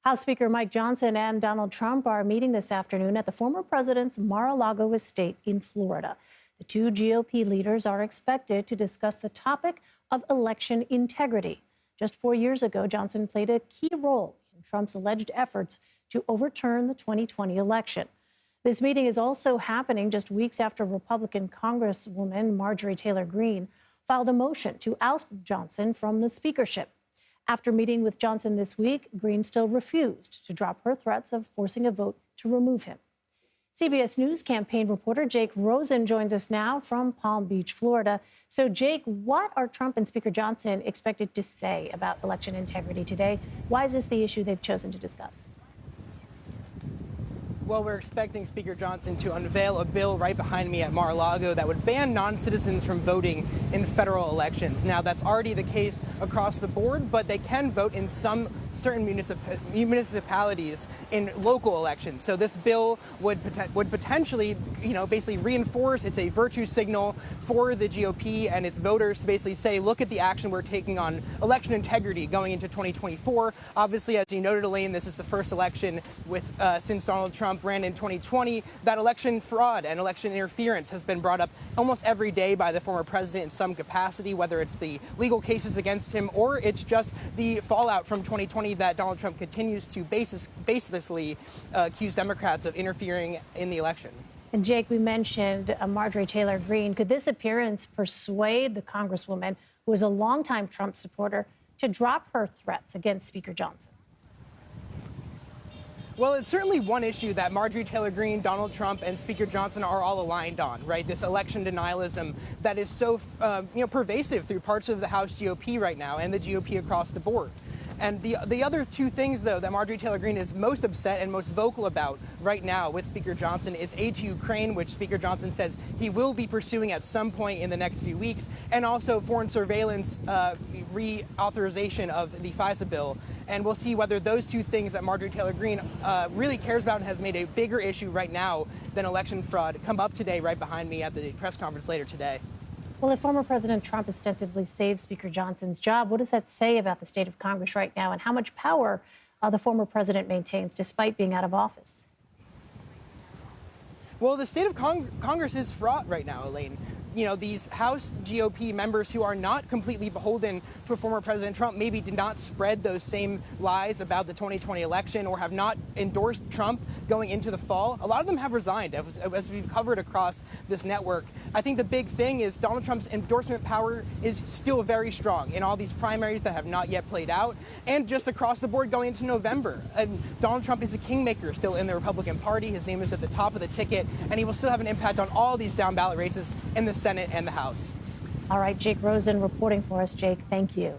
House Speaker Mike Johnson and Donald Trump are meeting this afternoon at the former president's Mar-a-Lago estate in Florida. The two GOP leaders are expected to discuss the topic of election integrity. Just 4 years ago, Johnson played a key role in Trump's alleged efforts to overturn the 2020 election. This meeting is also happening just weeks after Republican Congresswoman Margery Taylor Green filed a motion to oust Johnson from the speakership. After meeting with Johnson this week, Green still refused to drop her threats of forcing a vote to remove him. CBS News campaign reporter Jake Rosen joins us now from Palm Beach, Florida. So, Jake, what are Trump and Speaker Johnson expected to say about election integrity today? Why is this the issue they've chosen to discuss? Well, we're expecting Speaker Johnson to unveil a bill right behind me at Mar-a-Lago that would ban non-citizens from voting in federal elections. Now, that's already the case across the board, but they can vote in some certain municipalities in local elections. So this bill would potentially, basically reinforce. It's a virtue signal for the GOP and its voters to basically say, look at the action we're taking on election integrity going into 2024. Obviously, as you noted, Elaine, this is the first election since Donald Trump ran in 2020. That election fraud and election interference has been brought up almost every day by the former president in some capacity, whether it's the legal cases against him or it's just the fallout from 2020 that Donald Trump continues to baselessly accuse Democrats of interfering in the election. And Jake, we mentioned Margery Taylor Green. Could this appearance persuade the Congresswoman, who is a longtime Trump supporter, to drop her threats against Speaker Johnson? Well, it's certainly one issue that Margery Taylor Green, Donald Trump, and Speaker Johnson are all aligned on, right? This election denialism that is so, pervasive through parts of the House GOP right now and the GOP across the board. And the other two things, though, that Margery Taylor Green is most upset and most vocal about right now with Speaker Johnson is aid to Ukraine, which Speaker Johnson says he will be pursuing at some point in the next few weeks, and also foreign surveillance reauthorization of the FISA bill. And we'll see whether those two things that Margery Taylor Green really cares about and has made a bigger issue right now than election fraud come up today right behind me at the press conference later today. Well, if former President Trump ostensibly saved Speaker Johnson's job, what does that say about the state of Congress right now and how much power the former president maintains despite being out of office? Well, the state of Congress is fraught right now, Elaine. These House GOP members who are not completely beholden to former President Trump maybe did not spread those same lies about the 2020 election or have not endorsed Trump going into the fall. A lot of them have resigned, as we've covered across this network. I think the big thing is Donald Trump's endorsement power is still very strong in all these primaries that have not yet played out and just across the board going into November. And Donald Trump is a kingmaker still in the Republican Party. His name is at the top of the ticket, and he will still have an impact on all these down-ballot races in the Senate and the House. All right, Jake Rosen reporting for us. Jake, thank you.